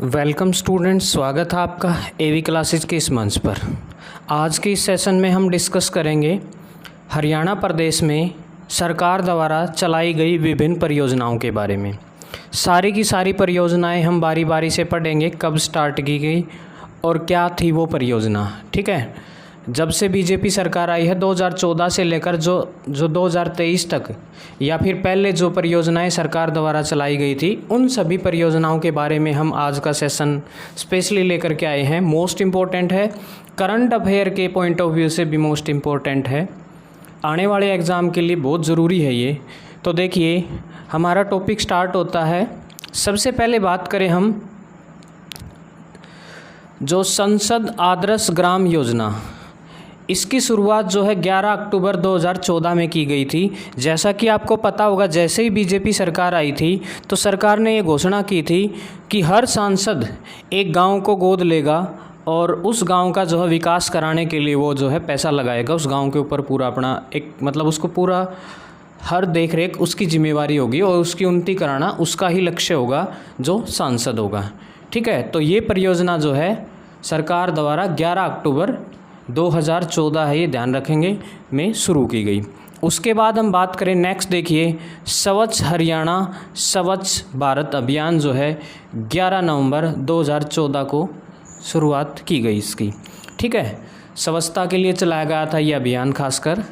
Welcome students, स्वागत है आपका एवी क्लासेज के इस मंच पर। आज के इस सेशन में हम डिस्कस करेंगे हरियाणा प्रदेश में सरकार द्वारा चलाई गई विभिन्न परियोजनाओं के बारे में। सारी की सारी परियोजनाएं हम बारी बारी से पढ़ेंगे, कब स्टार्ट की गई और क्या थी वो परियोजना। ठीक है, जब से बीजेपी सरकार आई है 2014 से लेकर जो 2023 तक या फिर पहले जो परियोजनाएं सरकार द्वारा चलाई गई थी, उन सभी परियोजनाओं के बारे में हम आज का सेशन स्पेशली लेकर के आए हैं। मोस्ट इम्पोर्टेंट है, करंट अफेयर के पॉइंट ऑफ व्यू से भी मोस्ट इम्पोर्टेंट है, आने वाले एग्ज़ाम के लिए बहुत ज़रूरी है ये। तो देखिए, हमारा टॉपिक स्टार्ट होता है। सबसे पहले बात करें हम जो संसद आदर्श ग्राम योजना, इसकी शुरुआत जो है 11 अक्टूबर 2014 में की गई थी। जैसा कि आपको पता होगा, जैसे ही बीजेपी सरकार आई थी तो सरकार ने ये घोषणा की थी कि हर सांसद एक गांव को गोद लेगा और उस गांव का जो है विकास कराने के लिए वो जो है पैसा लगाएगा। उस गांव के ऊपर पूरा अपना एक उसको पूरा हर देख रेख उसकी जिम्मेवारी होगी और उसकी उन्नति कराना उसका ही लक्ष्य होगा जो सांसद होगा। ठीक है, तो ये परियोजना जो है सरकार द्वारा 11 अक्टूबर 2014 है, ये ध्यान रखेंगे, में शुरू की गई। उसके बाद हम बात करें नेक्स्ट, देखिए स्वच्छ हरियाणा स्वच्छ भारत अभियान जो है 11 नवंबर 2014 को शुरुआत की गई इसकी। ठीक है, स्वच्छता के लिए चलाया गया था ये अभियान खासकर।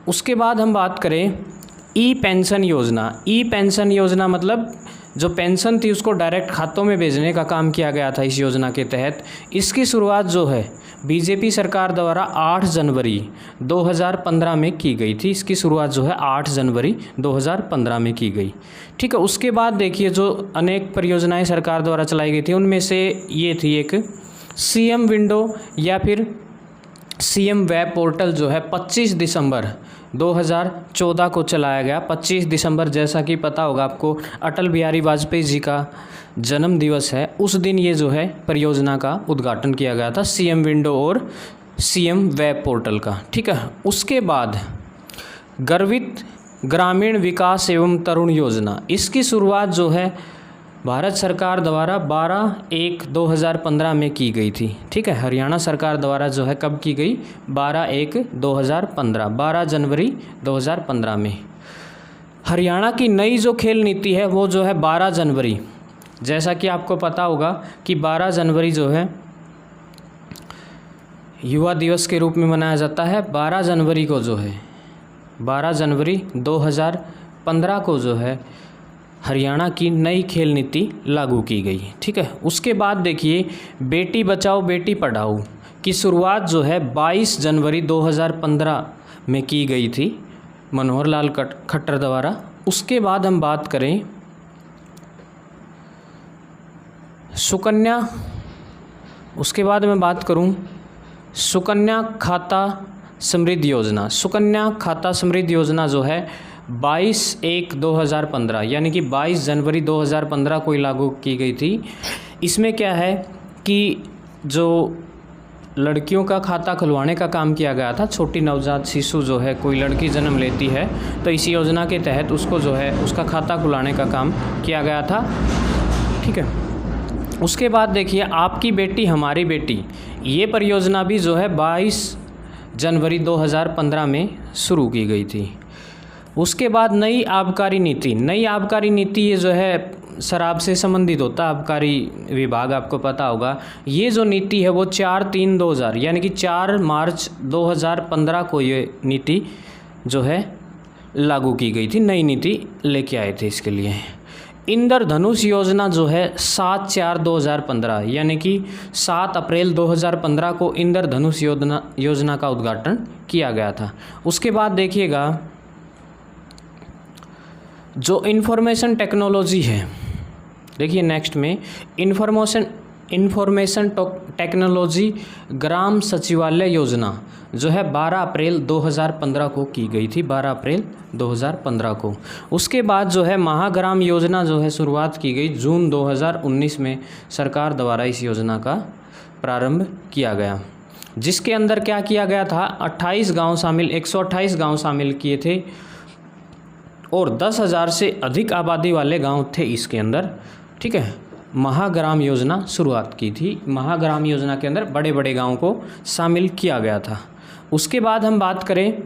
उसके बाद हम बात करें ई पेंशन योजना। ई पेंशन योजना मतलब जो पेंशन थी उसको डायरेक्ट खातों में भेजने का काम किया गया था इस योजना के तहत। इसकी शुरुआत जो है बीजेपी सरकार द्वारा 8 जनवरी 2015 में की गई थी। इसकी शुरुआत जो है 8 जनवरी 2015 में की गई। ठीक है, उसके बाद देखिए जो अनेक परियोजनाएं सरकार द्वारा चलाई गई थी, उनमें से ये थी एक सीएम विंडो या फिर सीएम वेब पोर्टल जो है 25 दिसंबर 2014 को चलाया गया। 25 दिसंबर, जैसा कि पता होगा आपको, अटल बिहारी वाजपेयी जी का जन्म दिवस है। उस दिन ये जो है परियोजना का उद्घाटन किया गया था, सीएम विंडो और सीएम वेब पोर्टल का। ठीक है, उसके बाद गर्वित ग्रामीण विकास एवं तरुण योजना, इसकी शुरुआत जो है भारत सरकार द्वारा 12/1/2015 में की गई थी। ठीक है, हरियाणा सरकार द्वारा जो है कब की गई, 12/1/2015, 12 जनवरी 2015 में। हरियाणा की नई जो खेल नीति है वो जो है 12 जनवरी, जैसा कि आपको पता होगा कि 12 जनवरी जो है युवा दिवस के रूप में मनाया जाता है। 12 जनवरी को जो है 12 जनवरी 2015 को जो है हरियाणा की नई खेल नीति लागू की गई। ठीक है, उसके बाद देखिए बेटी बचाओ बेटी पढ़ाओ की शुरुआत जो है 22 जनवरी 2015 में की गई थी मनोहर लाल खट्टर द्वारा। उसके बाद हम बात करें सुकन्या, उसके बाद मैं बात करूं सुकन्या खाता समृद्धि योजना। सुकन्या खाता समृद्धि योजना जो है 22/1/2015 यानी कि 22 जनवरी 2015 को लागू की गई थी। इसमें क्या है कि जो लड़कियों का खाता खुलवाने का काम किया गया था। छोटी नवजात शिशु जो है, कोई लड़की जन्म लेती है तो इस योजना के तहत उसको जो है उसका खाता खुलाने का काम किया गया था। ठीक है, उसके बाद देखिए आपकी बेटी हमारी बेटी, ये परियोजना भी जो है 22 जनवरी 2015 में शुरू की गई थी। उसके बाद नई आबकारी नीति। नई आबकारी नीति ये जो है शराब से संबंधित होता है, आबकारी विभाग, आपको पता होगा। ये जो नीति है वो 4/3/2000 यानी कि 4 मार्च 2015 को ये नीति जो है लागू की गई थी, नई नीति लेके आए थे इसके लिए। इंद्रधनुष योजना जो है 7/4/2015 यानी कि 7 अप्रैल 2015 को इंद्रधनुष योजना का उद्घाटन किया गया था। उसके बाद देखिएगा जो इंफॉर्मेशन टेक्नोलॉजी है, देखिए नेक्स्ट में इंफॉर्मेशन टेक्नोलॉजी ग्राम सचिवालय योजना जो है 12 अप्रैल 2015 को की गई थी, 12 अप्रैल 2015 को। उसके बाद जो है महाग्राम योजना जो है शुरुआत की गई जून 2019 में सरकार द्वारा इस योजना का प्रारंभ किया गया, जिसके अंदर क्या किया गया था, 128 गांव शामिल किए थे और 10,000 से अधिक आबादी वाले गांव थे इसके अंदर। ठीक है, महाग्राम योजना शुरुआत की थी। महाग्राम योजना के अंदर बड़े बड़े गाँव को शामिल किया गया था। उसके बाद हम बात करें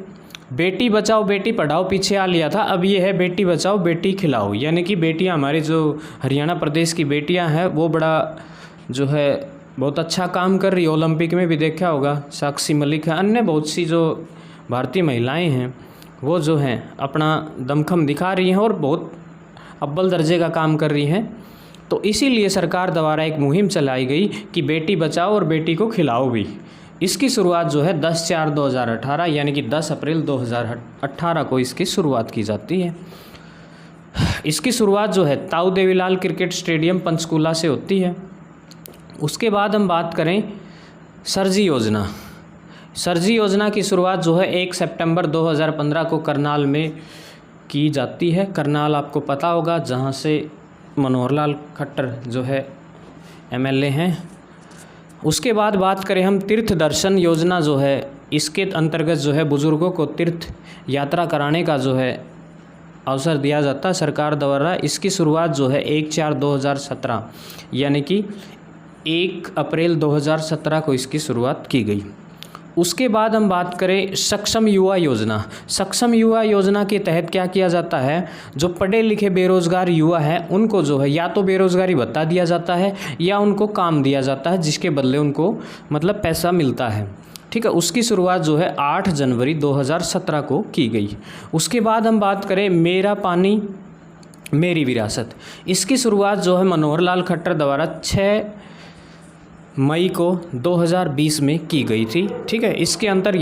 बेटी बचाओ बेटी पढ़ाओ, पीछे आ लिया था, अब ये है बेटी बचाओ बेटी खिलाओ, यानी कि बेटियां, हमारी जो हरियाणा प्रदेश की बेटियां हैं वो बड़ा जो है बहुत अच्छा काम कर रही है। ओलंपिक में भी देखा होगा, साक्षी मलिक है, अन्य बहुत सी जो भारतीय महिलाएं हैं वो जो हैं अपना दमखम दिखा रही हैं और बहुत अव्वल दर्जे का काम कर रही हैं। तो इसीलिए सरकार द्वारा एक मुहिम चलाई गई कि बेटी बचाओ और बेटी को खिलाओ भी। इसकी शुरुआत जो है 10/4/2018 यानी कि 10 अप्रैल 2018 को इसकी शुरुआत की जाती है। इसकी शुरुआत जो है ताऊ देवीलाल क्रिकेट स्टेडियम पंचकूला से होती है। उसके बाद हम बात करें सरजी योजना। सरजी योजना की शुरुआत जो है 1 सितंबर 2015 को करनाल में की जाती है। करनाल आपको पता होगा, जहां से मनोहर लाल खट्टर जो है MLA हैं। उसके बाद बात करें हम तीर्थ दर्शन योजना जो है, इसके अंतर्गत जो है बुज़ुर्गों को तीर्थ यात्रा कराने का जो है अवसर दिया जाता है सरकार द्वारा। इसकी शुरुआत जो है 1/4/2017 यानी कि 1 अप्रैल 2017 को इसकी शुरुआत की गई। उसके बाद हम बात करें सक्षम युवा योजना। सक्षम युवा योजना के तहत क्या किया जाता है, जो पढ़े लिखे बेरोज़गार युवा हैं उनको जो है या तो बेरोज़गारी भत्ता दिया जाता है या उनको काम दिया जाता है, जिसके बदले उनको मतलब पैसा मिलता है। ठीक है, उसकी शुरुआत जो है 8 जनवरी 2017 को की गई। उसके बाद हम बात करें मेरा पानी मेरी विरासत। इसकी शुरुआत जो है मनोहर लाल खट्टर द्वारा 6 मई को 2020 में की गई थी। ठीक है, इसके अंतर्गत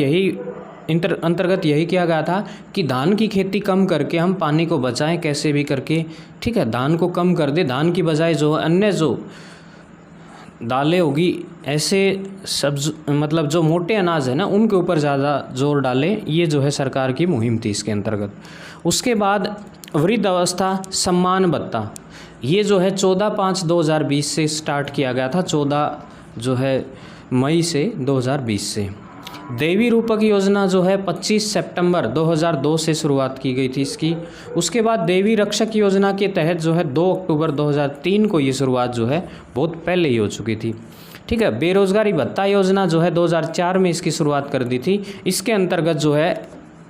यही किया गया था कि धान की खेती कम करके हम पानी को बचाएं कैसे भी करके। ठीक है, धान को कम कर दे, धान की बजाय जो अन्य जो दालें होगी, ऐसे सब्ज मतलब जो मोटे अनाज है ना, उनके ऊपर ज़्यादा जोर डालें। ये जो है सरकार की मुहिम थी इसके अंतर्गत। उसके बाद वृद्धावस्था सम्मान भत्ता, ये जो है 14/5/2020 से स्टार्ट किया गया था, 14 जो है मई से 2020 से। देवी रूपक योजना जो है 25 सितंबर 2002 से शुरुआत की गई थी इसकी। उसके बाद देवी रक्षक योजना के तहत जो है 2 अक्टूबर 2003 को ये शुरुआत जो है बहुत पहले ही हो चुकी थी। ठीक है, बेरोज़गारी भत्ता योजना जो है 2004 में इसकी शुरुआत कर दी थी। इसके अंतर्गत जो है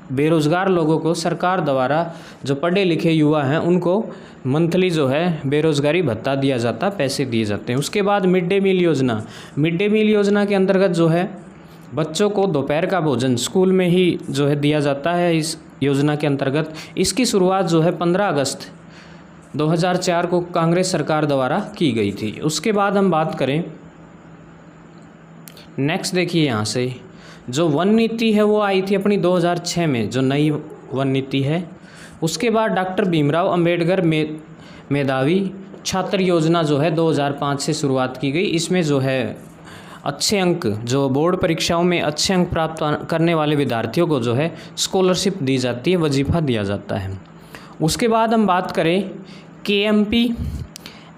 बेरोज़गार लोगों को सरकार द्वारा, जो पढ़े लिखे युवा हैं उनको मंथली जो है बेरोज़गारी भत्ता दिया जाता, पैसे दिए जाते हैं। उसके बाद मिड डे मील योजना। मिड डे मील योजना के अंतर्गत जो है बच्चों को दोपहर का भोजन स्कूल में ही जो है दिया जाता है इस योजना के अंतर्गत। इसकी शुरुआत जो है 15 अगस्त 2004 को कांग्रेस सरकार द्वारा की गई थी। उसके बाद हम बात करें नेक्स्ट, देखिए यहाँ से जो वन नीति है वो आई थी अपनी 2006 में, जो नई वन नीति है। उसके बाद डॉक्टर भीमराव अंबेडकर मेधावी छात्र योजना जो है 2005 से शुरुआत की गई। इसमें जो है अच्छे अंक, जो बोर्ड परीक्षाओं में अच्छे अंक प्राप्त करने वाले विद्यार्थियों को जो है स्कॉलरशिप दी जाती है, वजीफ़ा दिया जाता है। उसके बाद हम बात करें KMP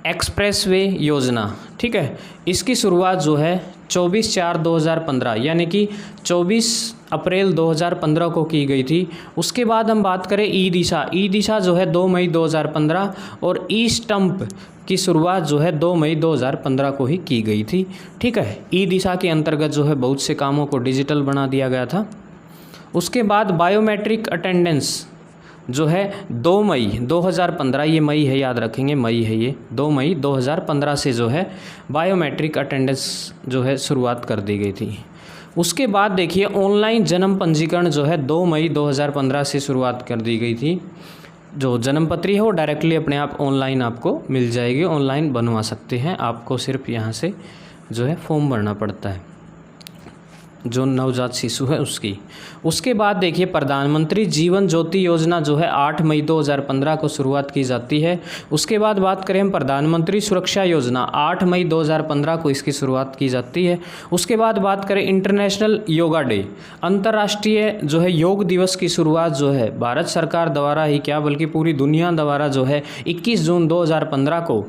एक्सप्रेसवे योजना। ठीक है, इसकी शुरुआत जो है 24/4/2015 यानी कि 24 अप्रैल 2015 को की गई थी। उसके बाद हम बात करें ई दिशा जो है 2 मई 2015 और ई स्टंप की शुरुआत जो है 2 मई 2015 को ही की गई थी। ठीक है, ई दिशा के अंतर्गत जो है बहुत से कामों को डिजिटल बना दिया गया था। उसके बाद बायोमेट्रिक अटेंडेंस जो है 2 मई 2015, ये मई है, याद रखेंगे मई है ये, 2 मई 2015 से जो है बायोमेट्रिक अटेंडेंस जो है शुरुआत कर दी गई थी। उसके बाद देखिए ऑनलाइन जन्म पंजीकरण जो है 2 मई 2015 से शुरुआत कर दी गई थी। जो जन्म पत्री है वो डायरेक्टली अपने आप ऑनलाइन आपको मिल जाएगी, ऑनलाइन बनवा सकते हैं, आपको सिर्फ यहाँ से जो है फॉर्म भरना पड़ता है, जो नवजात शिशु है उसकी। उसके बाद देखिए प्रधानमंत्री जीवन ज्योति योजना जो है 8 मई 2015 को शुरुआत की जाती है। उसके बाद बात करें हम प्रधानमंत्री सुरक्षा योजना, 8 मई 2015 को इसकी शुरुआत की जाती है। उसके बाद बात करें इंटरनेशनल योगा डे, अंतर्राष्ट्रीय जो है योग दिवस की शुरुआत जो है भारत सरकार द्वारा ही क्या बल्कि पूरी दुनिया द्वारा जो है 21 जून 2015 को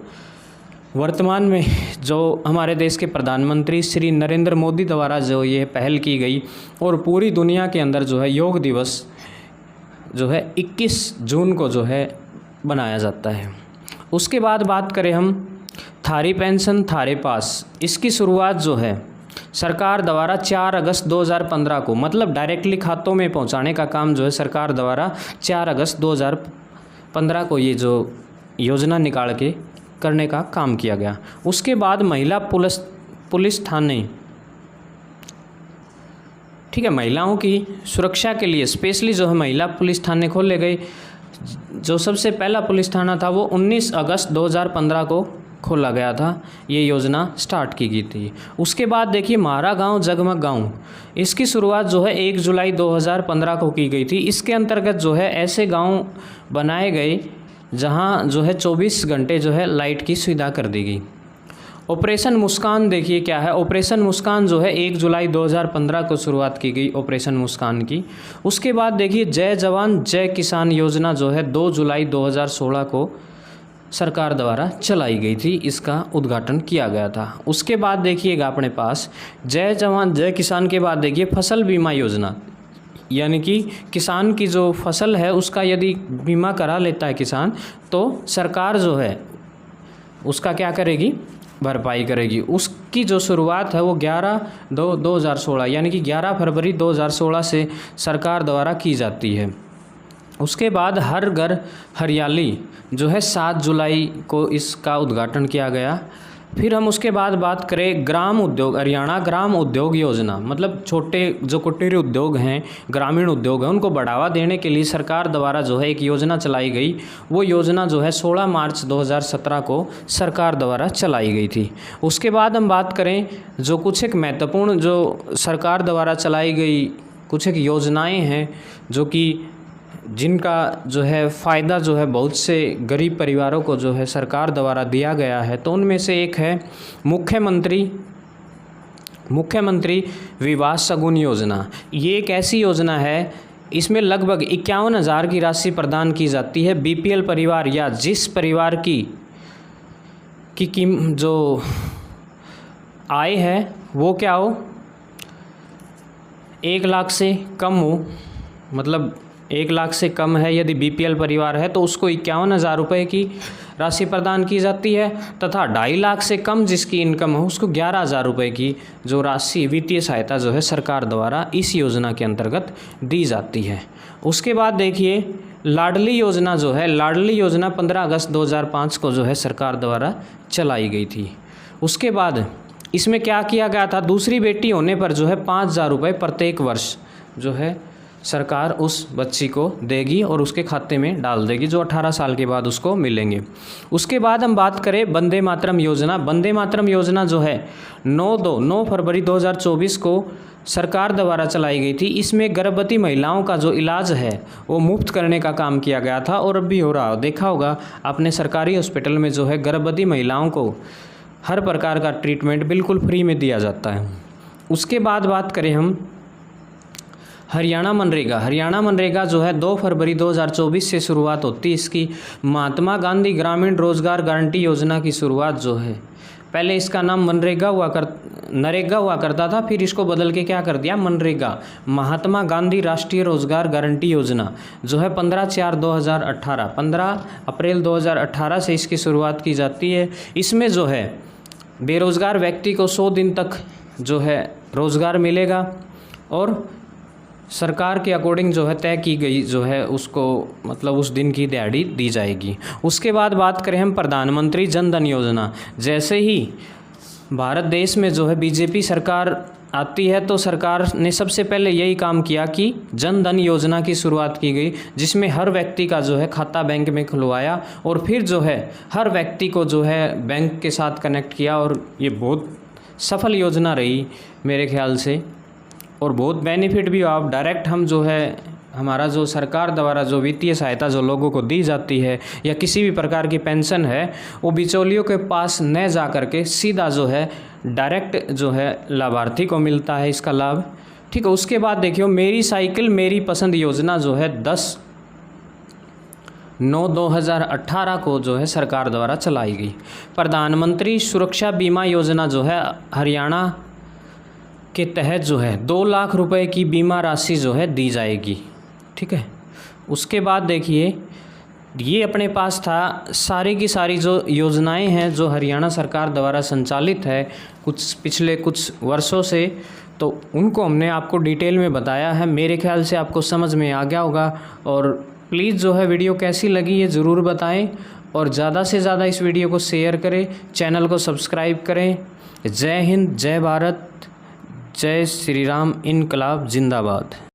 वर्तमान में जो हमारे देश के प्रधानमंत्री श्री नरेंद्र मोदी द्वारा जो ये पहल की गई और पूरी दुनिया के अंदर जो है योग दिवस जो है 21 जून को जो है बनाया जाता है। उसके बाद बात करें हम थारी पेंशन थारे पास, इसकी शुरुआत जो है सरकार द्वारा 4 अगस्त 2015 को, मतलब डायरेक्टली खातों में पहुंचाने का काम जो है सरकार द्वारा 4 अगस्त 2015 को ये जो योजना निकाल के करने का काम किया गया। उसके बाद महिला पुलिस थाने, ठीक है, महिलाओं की सुरक्षा के लिए स्पेशली जो है महिला पुलिस थाने खोले गए। जो सबसे पहला पुलिस थाना था वो 19 अगस्त 2015 को खोला गया था, ये योजना स्टार्ट की गई थी। उसके बाद देखिए म्हारा गांव जगमग गांव, इसकी शुरुआत जो है 1 जुलाई 2015 को की गई थी। इसके अंतर्गत जो है ऐसे गांव बनाए गए जहां जो है 24 घंटे जो है लाइट की सुविधा कर दी गई। ऑपरेशन मुस्कान देखिए क्या है, ऑपरेशन मुस्कान जो है 1 जुलाई 2015 को शुरुआत की गई ऑपरेशन मुस्कान की। उसके बाद देखिए जय जवान जय किसान योजना जो है 2 जुलाई 2016 को सरकार द्वारा चलाई गई थी, इसका उद्घाटन किया गया था। उसके बाद देखिएगा अपने पास जय जवान जय किसान के बाद देखिए फसल बीमा योजना, यानी कि किसान की जो फसल है उसका यदि बीमा करा लेता है किसान तो सरकार जो है उसका क्या करेगी, भरपाई करेगी। उसकी जो शुरुआत है वो 11/2/2016 यानी कि 11 फरवरी 2016 से सरकार द्वारा की जाती है। उसके बाद हर घर हरियाली जो है 7 जुलाई को इसका उद्घाटन किया गया। फिर हम उसके बाद बात करें ग्राम उद्योग, हरियाणा ग्राम उद्योग योजना, मतलब छोटे जो कुटीर उद्योग हैं, ग्रामीण उद्योग हैं, उनको बढ़ावा देने के लिए सरकार द्वारा जो है एक योजना चलाई गई। वो योजना जो है 16 मार्च 2017 को सरकार द्वारा चलाई गई थी। उसके बाद हम बात करें जो कुछ एक महत्वपूर्ण जो सरकार द्वारा चलाई गई कुछ एक योजनाएँ हैं जो कि जिनका जो है फ़ायदा जो है बहुत से गरीब परिवारों को जो है सरकार द्वारा दिया गया है, तो उनमें से एक है मुख्यमंत्री विवाह शगुन योजना। ये एक ऐसी योजना है, इसमें लगभग 51,000 की राशि प्रदान की जाती है। बीपीएल परिवार या जिस परिवार की जो आय है वो क्या हो, 1 लाख से कम हो, मतलब 1 लाख से कम है यदि बीपीएल परिवार है तो उसको 51,000 रुपये की राशि प्रदान की जाती है, तथा 2.5 लाख से कम जिसकी इनकम हो उसको 11,000 रुपये की जो राशि वित्तीय सहायता जो है सरकार द्वारा इस योजना के अंतर्गत दी जाती है। उसके बाद देखिए लाडली योजना जो है, लाडली योजना 15 अगस्त 2005 को जो है सरकार द्वारा चलाई गई थी। उसके बाद इसमें क्या किया गया था, दूसरी बेटी होने पर जो है 5,000 रुपये प्रत्येक वर्ष जो है सरकार उस बच्ची को देगी और उसके खाते में डाल देगी, जो 18 साल के बाद उसको मिलेंगे। उसके बाद हम बात करें वंदे मातरम योजना। वंदे मातरम योजना जो है 9 फरवरी 2024 को सरकार द्वारा चलाई गई थी। इसमें गर्भवती महिलाओं का जो इलाज है वो मुफ्त करने का काम किया गया था और अब भी हो रहा, देखा होगा आपने सरकारी हॉस्पिटल में जो है गर्भवती महिलाओं को हर प्रकार का ट्रीटमेंट बिल्कुल फ्री में दिया जाता है। उसके बाद बात करें हम हरियाणा मनरेगा। हरियाणा मनरेगा जो है 2 फरवरी 2024 से शुरुआत होती है इसकी। महात्मा गांधी ग्रामीण रोजगार गारंटी योजना की शुरुआत जो है, पहले इसका नाम नरेगा हुआ करता था, फिर इसको बदल के क्या कर दिया, मनरेगा, महात्मा गांधी राष्ट्रीय रोजगार गारंटी योजना जो है 15 अप्रैल 2018 से इसकी शुरुआत की जाती है। इसमें जो है बेरोज़गार व्यक्ति को 100 दिन तक जो है रोज़गार मिलेगा और सरकार के अकॉर्डिंग जो है तय की गई जो है उसको मतलब उस दिन की दिहाड़ी दी जाएगी। उसके बाद बात करें हम प्रधानमंत्री जन धन योजना। जैसे ही भारत देश में जो है बीजेपी सरकार आती है तो सरकार ने सबसे पहले यही काम किया कि जन धन योजना की शुरुआत की गई, जिसमें हर व्यक्ति का जो है खाता बैंक में खुलवाया और फिर जो है हर व्यक्ति को जो है बैंक के साथ कनेक्ट किया और ये बहुत सफल योजना रही मेरे ख्याल से और बहुत बेनिफिट भी हुआ। अब डायरेक्ट हम जो है हमारा जो सरकार द्वारा जो वित्तीय सहायता जो लोगों को दी जाती है या किसी भी प्रकार की पेंशन है वो बिचौलियों के पास न जा कर के सीधा जो है डायरेक्ट जो है लाभार्थी को मिलता है इसका लाभ, ठीक है। उसके बाद देखियो मेरी साइकिल मेरी पसंद योजना जो है 10/9/2018 को जो है सरकार द्वारा चलाई गई। प्रधानमंत्री सुरक्षा बीमा योजना जो है हरियाणा के तहत जो है 2 लाख रुपए की बीमा राशि जो है दी जाएगी, ठीक है। उसके बाद देखिए ये अपने पास था सारी की सारी जो योजनाएं हैं जो हरियाणा सरकार द्वारा संचालित है कुछ पिछले कुछ वर्षों से, तो उनको हमने आपको डिटेल में बताया है। मेरे ख्याल से आपको समझ में आ गया होगा। और प्लीज़ जो है वीडियो कैसी लगी ये ज़रूर बताएं और ज़्यादा से ज़्यादा इस वीडियो को शेयर करें, चैनल को सब्सक्राइब करें। जय हिंद, जय भारत, जय श्री राम, इनकलाब जिंदाबाद।